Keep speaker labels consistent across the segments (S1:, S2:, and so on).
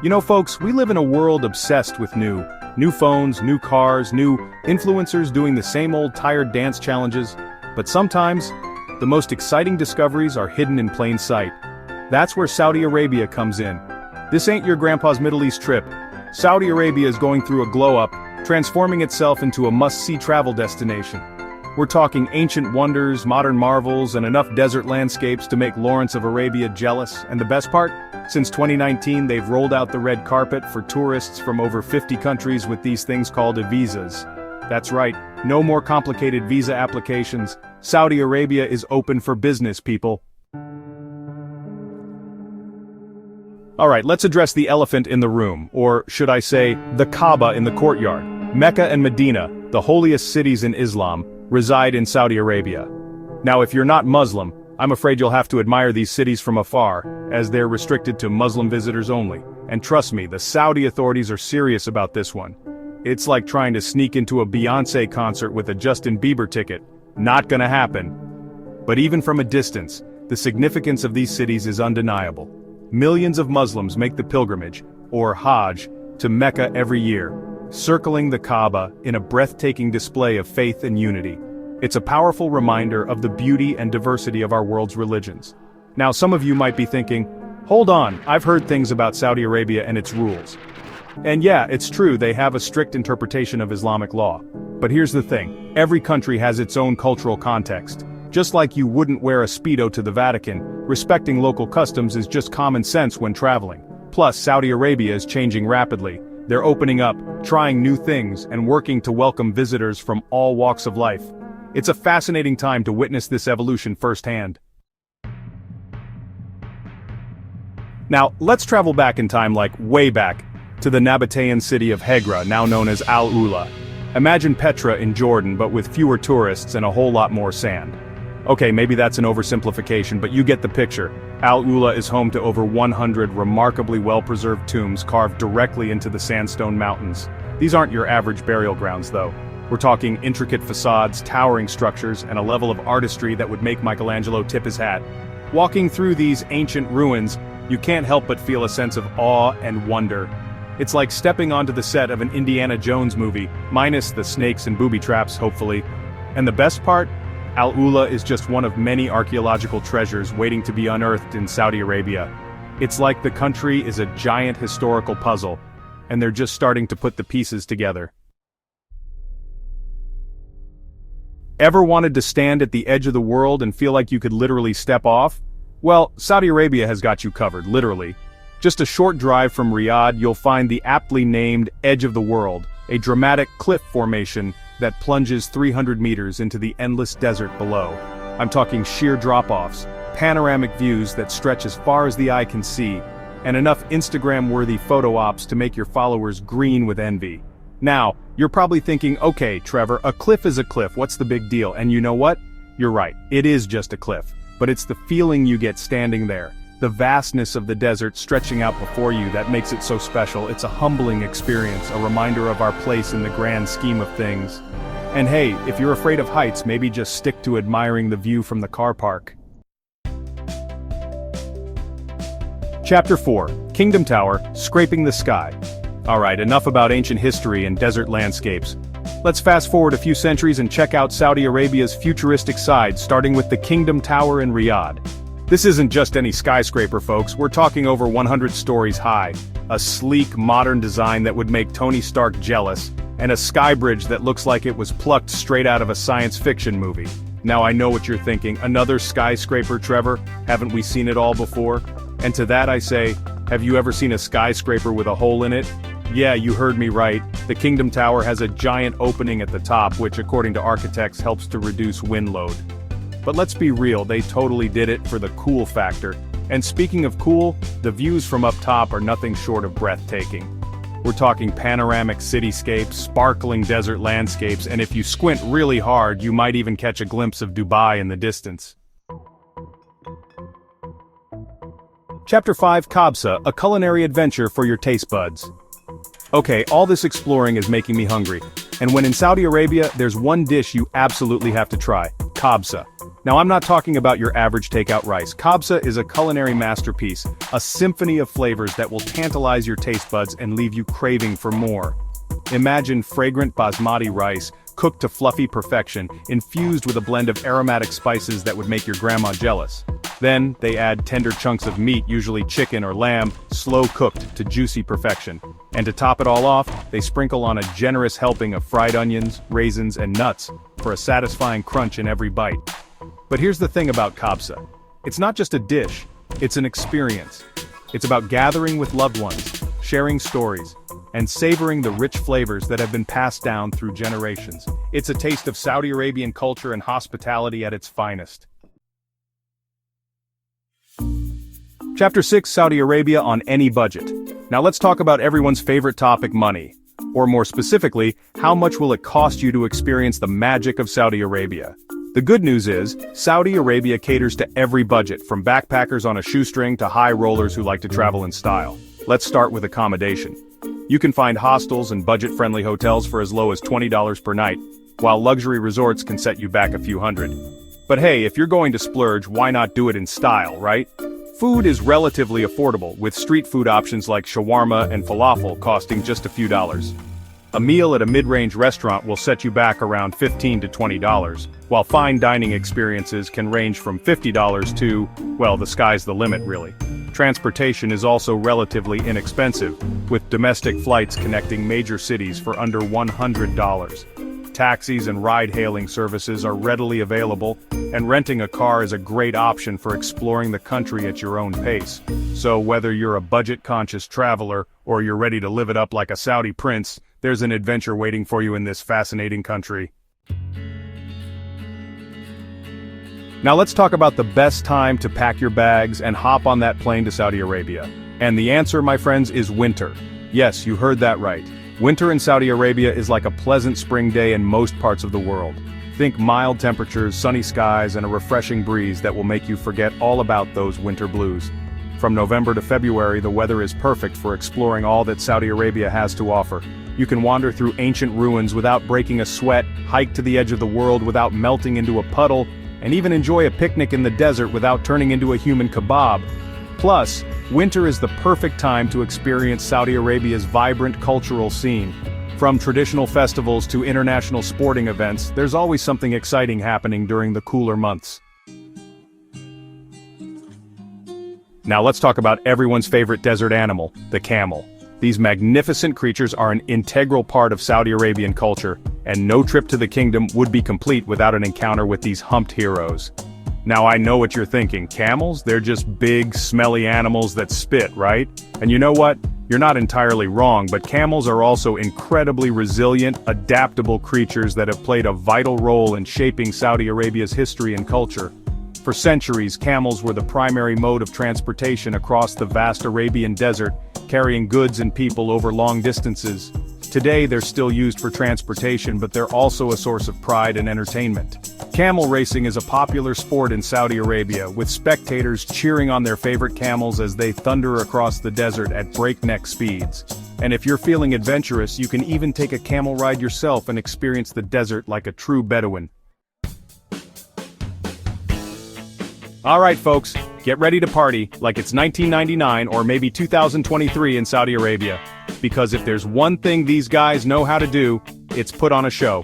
S1: You know, folks, we live in a world obsessed with new phones, new cars, new influencers doing the same old tired dance challenges. But sometimes, the most exciting discoveries are hidden in plain sight. That's where Saudi Arabia comes in. This ain't your grandpa's Middle East trip. Saudi Arabia is going through a glow-up, transforming itself into a must-see travel destination. We're talking ancient wonders, modern marvels, and enough desert landscapes to make Lawrence of Arabia jealous. And the best part? Since 2019, they've rolled out the red carpet for tourists from over 50 countries with these things called visas. That's right, no more complicated visa applications. Saudi Arabia is open for business, people. Alright, let's address the elephant in the room, or should I say, the Kaaba in the courtyard. Mecca and Medina, the holiest cities in Islam, reside in Saudi Arabia. Now, if you're not Muslim, I'm afraid you'll have to admire these cities from afar, as they're restricted to Muslim visitors only. And trust me, the Saudi authorities are serious about this one. It's like trying to sneak into a Beyoncé concert with a Justin Bieber ticket. Not gonna happen. But even from a distance, the significance of these cities is undeniable. Millions of Muslims make the pilgrimage, or Hajj, to Mecca every year, circling the Kaaba in a breathtaking display of faith and unity. It's a powerful reminder of the beauty and diversity of our world's religions. Now, some of you might be thinking, hold on, I've heard things about Saudi Arabia and its rules. And yeah, it's true, they have a strict interpretation of Islamic law. But here's the thing, every country has its own cultural context. Just like you wouldn't wear a Speedo to the Vatican, respecting local customs is just common sense when traveling. Plus, Saudi Arabia is changing rapidly. They're opening up, trying new things, and working to welcome visitors from all walks of life. It's a fascinating time to witness this evolution firsthand. Now, let's travel back in time, like way back, to the Nabatean city of Hegra, now known as Al-Ula. Imagine Petra in Jordan, but with fewer tourists and a whole lot more sand. Okay, maybe that's an oversimplification, but you get the picture. Al-Ula is home to over 100 remarkably well-preserved tombs carved directly into the sandstone mountains. These aren't your average burial grounds, though. We're talking intricate facades, towering structures, and a level of artistry that would make Michelangelo tip his hat. Walking through these ancient ruins, you can't help but feel a sense of awe and wonder. It's like stepping onto the set of an Indiana Jones movie, minus the snakes and booby traps, hopefully. And the best part? Al-Ula is just one of many archaeological treasures waiting to be unearthed in Saudi Arabia. It's like the country is a giant historical puzzle, and they're just starting to put the pieces together. Ever wanted to stand at the edge of the world and feel like you could literally step off? Well, Saudi Arabia has got you covered, literally. Just a short drive from Riyadh, you'll find the aptly named Edge of the World, a dramatic cliff formation that plunges 300 meters into the endless desert below. I'm talking sheer drop-offs, panoramic views that stretch as far as the eye can see, and enough Instagram-worthy photo ops to make your followers green with envy. Now, you're probably thinking, okay, Trevor, a cliff is a cliff, what's the big deal? And you know what? You're right, it is just a cliff. But it's the feeling you get standing there, the vastness of the desert stretching out before you that makes it so special. It's a humbling experience, a reminder of our place in the grand scheme of things. And hey, if you're afraid of heights, maybe just stick to admiring the view from the car park. Chapter 4, Kingdom Tower, Scraping the Sky. Alright, enough about ancient history and desert landscapes. Let's fast forward a few centuries and check out Saudi Arabia's futuristic side, starting with the Kingdom Tower in Riyadh. This isn't just any skyscraper, folks, we're talking over 100 stories high, a sleek, modern design that would make Tony Stark jealous, and a sky bridge that looks like it was plucked straight out of a science fiction movie. Now I know what you're thinking, another skyscraper, Trevor? Haven't we seen it all before? And to that I say, have you ever seen a skyscraper with a hole in it? Yeah, you heard me right. The Kingdom Tower has a giant opening at the top, which according to architects helps to reduce wind load. But let's be real, they totally did it for the cool factor. And speaking of cool, the views from up top are nothing short of breathtaking. We're talking panoramic cityscapes, sparkling desert landscapes, and if you squint really hard, you might even catch a glimpse of Dubai in the distance. Chapter 5, Kabsa, a culinary adventure for your taste buds. Okay, all this exploring is making me hungry. And when in Saudi Arabia, there's one dish you absolutely have to try, Kabsa. Now I'm not talking about your average takeout rice. Kabsa is a culinary masterpiece, a symphony of flavors that will tantalize your taste buds and leave you craving for more. Imagine fragrant basmati rice, cooked to fluffy perfection, infused with a blend of aromatic spices that would make your grandma jealous. Then, they add tender chunks of meat, usually chicken or lamb, slow-cooked to juicy perfection. And to top it all off, they sprinkle on a generous helping of fried onions, raisins, and nuts, for a satisfying crunch in every bite. But here's the thing about Kabsa. It's not just a dish, it's an experience. It's about gathering with loved ones, sharing stories, and savoring the rich flavors that have been passed down through generations. It's a taste of Saudi Arabian culture and hospitality at its finest. Chapter 6: Saudi Arabia on any budget. Now let's talk about everyone's favorite topic, money. Or more specifically, how much will it cost you to experience the magic of Saudi Arabia? The good news is, Saudi Arabia caters to every budget, from backpackers on a shoestring to high rollers who like to travel in style. Let's start with accommodation. You can find hostels and budget-friendly hotels for as low as $20 per night, while luxury resorts can set you back a few hundred. But hey, if you're going to splurge, why not do it in style, right? Food is relatively affordable, with street food options like shawarma and falafel costing just a few dollars. A meal at a mid-range restaurant will set you back around $15 to $20, while fine dining experiences can range from $50 to, well, the sky's the limit really. Transportation is also relatively inexpensive, with domestic flights connecting major cities for under $100. Taxis and ride-hailing services are readily available, and renting a car is a great option for exploring the country at your own pace. So whether you're a budget-conscious traveler, or you're ready to live it up like a Saudi prince, there's an adventure waiting for you in this fascinating country. Now let's talk about the best time to pack your bags and hop on that plane to Saudi Arabia. And the answer, my friends, is winter. Yes, you heard that right. Winter in Saudi Arabia is like a pleasant spring day in most parts of the world. Think mild temperatures, sunny skies, and a refreshing breeze that will make you forget all about those winter blues. From November to February, the weather is perfect for exploring all that Saudi Arabia has to offer. You can wander through ancient ruins without breaking a sweat, hike to the edge of the world without melting into a puddle, and even enjoy a picnic in the desert without turning into a human kebab. Plus, winter is the perfect time to experience Saudi Arabia's vibrant cultural scene. From traditional festivals to international sporting events, there's always something exciting happening during the cooler months. Now let's talk about everyone's favorite desert animal, the camel. These magnificent creatures are an integral part of Saudi Arabian culture, and no trip to the kingdom would be complete without an encounter with these humped heroes. Now I know what you're thinking, camels? They're just big, smelly animals that spit, right? And you know what? You're not entirely wrong, but camels are also incredibly resilient, adaptable creatures that have played a vital role in shaping Saudi Arabia's history and culture. For centuries, camels were the primary mode of transportation across the vast Arabian desert, carrying goods and people over long distances. Today they're still used for transportation, but they're also a source of pride and entertainment. Camel racing is a popular sport in Saudi Arabia, with spectators cheering on their favorite camels as they thunder across the desert at breakneck speeds. And if you're feeling adventurous, you can even take a camel ride yourself and experience the desert like a true Bedouin. Alright folks, get ready to party like it's 1999 or maybe 2023 in Saudi Arabia. Because if there's one thing these guys know how to do, it's put on a show.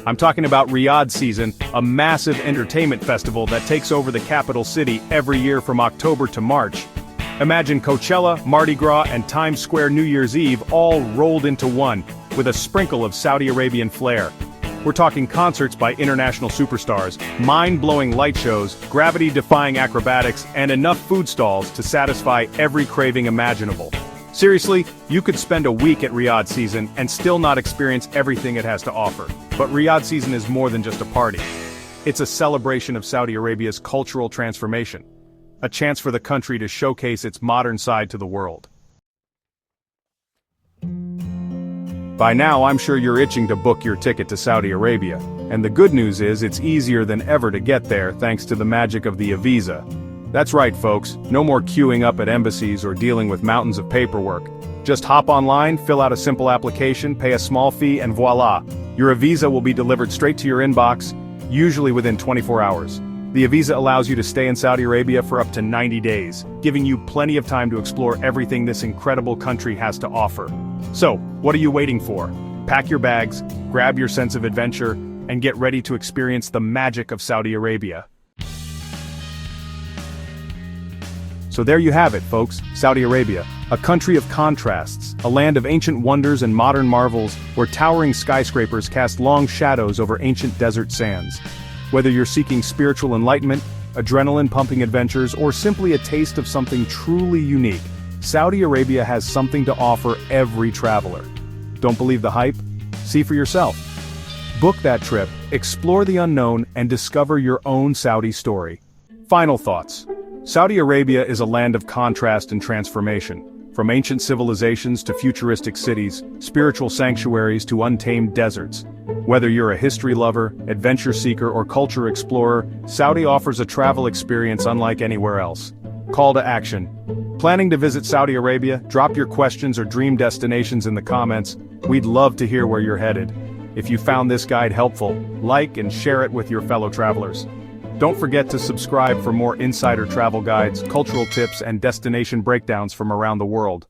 S1: I'm talking about Riyadh Season, a massive entertainment festival that takes over the capital city every year from October to March. Imagine Coachella, Mardi Gras, and Times Square New Year's Eve all rolled into one, with a sprinkle of Saudi Arabian flair. We're talking concerts by international superstars, mind-blowing light shows, gravity-defying acrobatics, and enough food stalls to satisfy every craving imaginable. Seriously, you could spend a week at Riyadh Season and still not experience everything it has to offer. But Riyadh Season is more than just a party. It's a celebration of Saudi Arabia's cultural transformation. A chance for the country to showcase its modern side to the world. By now, I'm sure you're itching to book your ticket to Saudi Arabia, and the good news is it's easier than ever to get there thanks to the magic of the e-visa. That's right, folks, no more queuing up at embassies or dealing with mountains of paperwork. Just hop online, fill out a simple application, pay a small fee, and voila! Your e-visa will be delivered straight to your inbox, usually within 24 hours. The visa allows you to stay in Saudi Arabia for up to 90 days, giving you plenty of time to explore everything this incredible country has to offer. So, what are you waiting for? Pack your bags, grab your sense of adventure, and get ready to experience the magic of Saudi Arabia. So there you have it, folks, Saudi Arabia, a country of contrasts, a land of ancient wonders and modern marvels, where towering skyscrapers cast long shadows over ancient desert sands. Whether you're seeking spiritual enlightenment, adrenaline-pumping adventures, or simply a taste of something truly unique, Saudi Arabia has something to offer every traveler. Don't believe the hype? See for yourself. Book that trip, explore the unknown, and discover your own Saudi story. Final thoughts. Saudi Arabia is a land of contrast and transformation. From ancient civilizations to futuristic cities, spiritual sanctuaries to untamed deserts. Whether you're a history lover, adventure seeker, or culture explorer, Saudi offers a travel experience unlike anywhere else. Call to action. Planning to visit Saudi Arabia? Drop your questions or dream destinations in the comments. We'd love to hear where you're headed. If you found this guide helpful, like and share it with your fellow travelers. Don't forget to subscribe for more insider travel guides, cultural tips, and destination breakdowns from around the world.